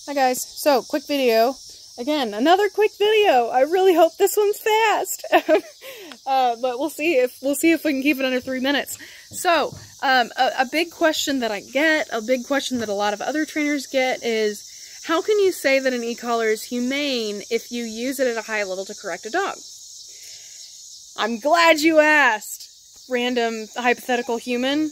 Hi guys, so quick video. Again, another quick video. I really hope this one's fast. But we'll see if we can keep it under 3 minutes. So, a big question that I get, a big question that a lot of other trainers get is, how can you say that an e-collar is humane if you use it at a high level to correct a dog? I'm glad you asked, random hypothetical human.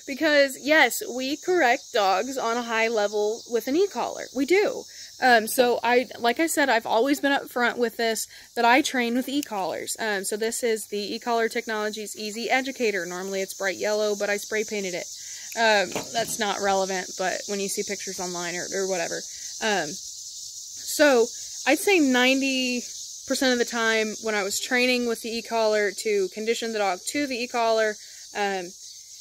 Because yes, we correct dogs on a high level with an e-collar. We do. So like I said, I've always been up front with this, that I train with e-collars. So this is the ecollar Technologies Easy Educator. Normally it's bright yellow, but I spray painted it. That's not relevant, but when you see pictures online or whatever. So I'd say 90% of the time when I was training with the e-collar to condition the dog to the e-collar,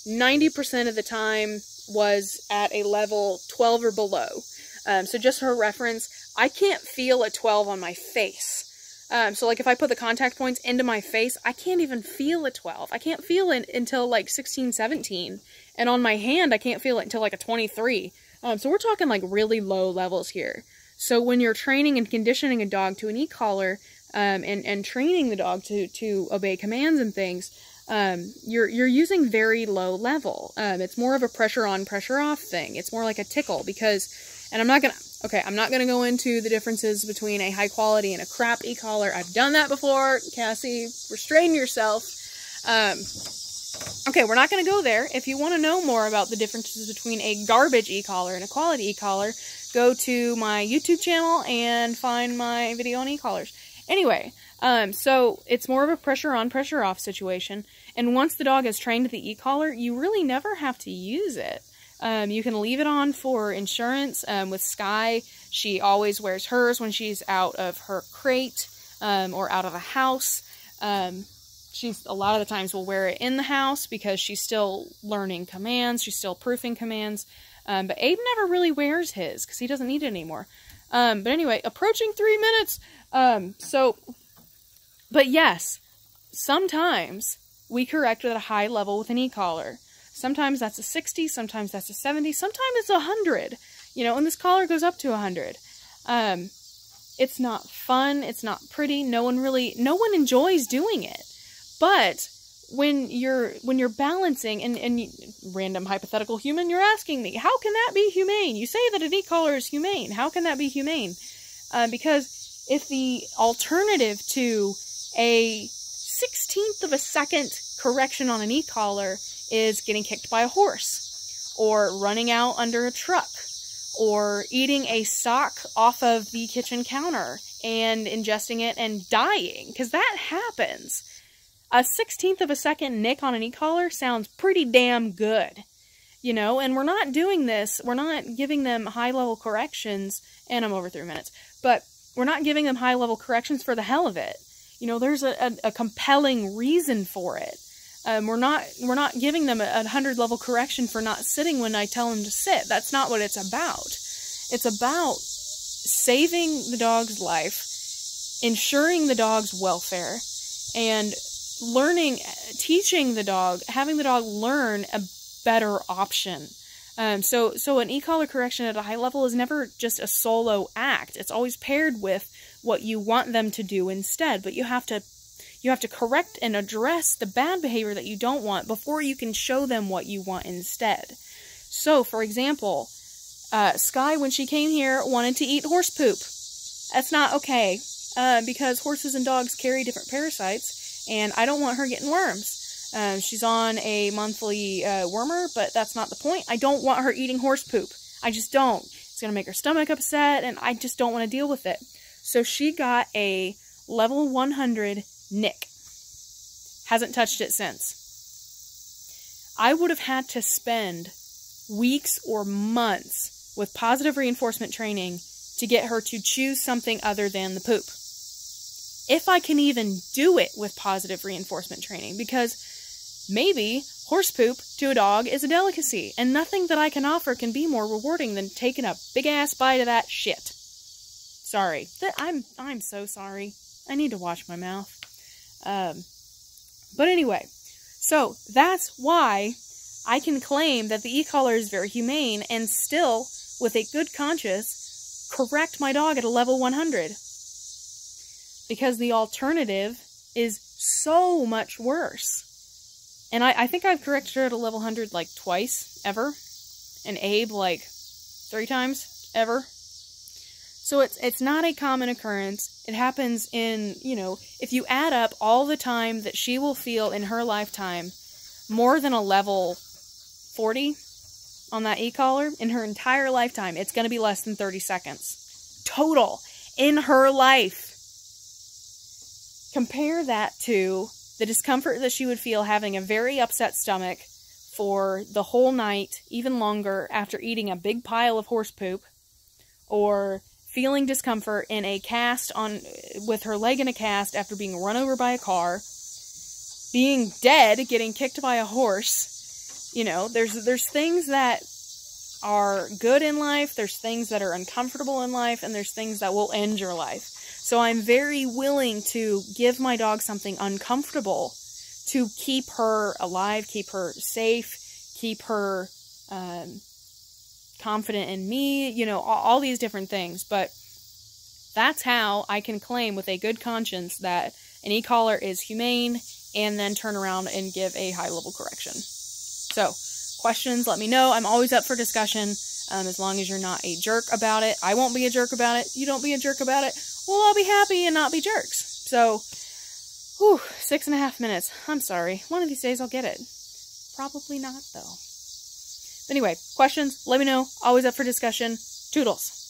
90% of the time was at a level 12 or below. So just for reference, I can't feel a 12 on my face. So like if I put the contact points into my face, I can't even feel a 12. I can't feel it until like 16, 17. And on my hand, I can't feel it until like a 23. So we're talking like really low levels here. So when you're training and conditioning a dog to an e-collar, and training the dog to obey commands and things, you're using very low level. It's more of a pressure on, pressure off thing. It's more like a tickle because, and I'm not gonna go into the differences between a high quality and a crap e-collar. I've done that before. Cassie, restrain yourself. Okay, we're not gonna go there. If you want to know more about the differences between a garbage e-collar and a quality e-collar, go to my YouTube channel and find my video on e-collars. Anyway, so it's more of a pressure on, pressure off situation. And once the dog is trained to the e-collar, you really never have to use it. You can leave it on for insurance. With Sky, she always wears hers when she's out of her crate, or out of the house. She's a lot of the times will wear it in the house because she's still learning commands. She's still proofing commands. But Abe never really wears his because he doesn't need it anymore. But anyway, approaching 3 minutes. But yes, sometimes we correct at a high level with an e-collar. Sometimes that's a 60, sometimes that's a 70, sometimes it's 100. You know, and this collar goes up to 100. It's not fun, it's not pretty, no one enjoys doing it. But when you're balancing, and random hypothetical human, you're asking me, how can that be humane? You say that an e-collar is humane. How can that be humane? Because if the alternative to a 16th of a second correction on an e-collar is getting kicked by a horse, or running out under a truck, or eating a sock off of the kitchen counter and ingesting it and dying, because that happens. A 16th of a second nick on an e-collar sounds pretty damn good, you know, and we're not doing this, we're not giving them high-level corrections, and I'm over 3 minutes, but we're not giving them high-level corrections for the hell of it. You know, there's a compelling reason for it. We're not giving them a 100-level correction for not sitting when I tell them to sit. That's not what it's about. It's about saving the dog's life, ensuring the dog's welfare, and teaching the dog, having the dog learn a better option. So an e-collar correction at a high level is never just a solo act. It's always paired with what you want them to do instead. But you have to correct and address the bad behavior that you don't want before you can show them what you want instead. So, for example, Sky, when she came here, wanted to eat horse poop. That's not okay, because horses and dogs carry different parasites, and I don't want her getting worms. She's on a monthly wormer, but that's not the point. I don't want her eating horse poop. I just don't. It's going to make her stomach upset, and I just don't want to deal with it. So she got a level 100 nick. Hasn't touched it since. I would have had to spend weeks or months with positive reinforcement training to get her to choose something other than the poop. If I can even do it with positive reinforcement training, because maybe horse poop to a dog is a delicacy, and nothing that I can offer can be more rewarding than taking a big-ass bite of that shit. Sorry. I'm so sorry. I need to wash my mouth. But anyway, so that's why I can claim that the e-collar is very humane and still with a good conscience, correct my dog at a level 100. Because the alternative is so much worse. And I think I've corrected her at a level 100 like twice, ever. And Abe like 3 times, ever. So it's not a common occurrence. It happens in, you know, if you add up all the time that she will feel in her lifetime, more than a level 40 on that e-collar, in her entire lifetime, it's going to be less than 30 seconds. Total. In her life. Compare that to the discomfort that she would feel having a very upset stomach for the whole night, even longer, after eating a big pile of horse poop, or feeling discomfort in a cast with her leg in a cast after being run over by a car, being dead, getting kicked by a horse. You know, there's things that are good in life, there's things that are uncomfortable in life, and there's things that will end your life. So I'm very willing to give my dog something uncomfortable to keep her alive, keep her safe, keep her confident in me, you know, all these different things. But that's how I can claim with a good conscience that an e-collar is humane, and then turn around and give a high-level correction. So, questions, let me know. I'm always up for discussion, as long as you're not a jerk about it. I won't be a jerk about it. You don't be a jerk about it. We'll all be happy and not be jerks. So, whew, 6.5 minutes. I'm sorry. One of these days I'll get it. Probably not, though. Anyway, questions, let me know. Always up for discussion. Toodles.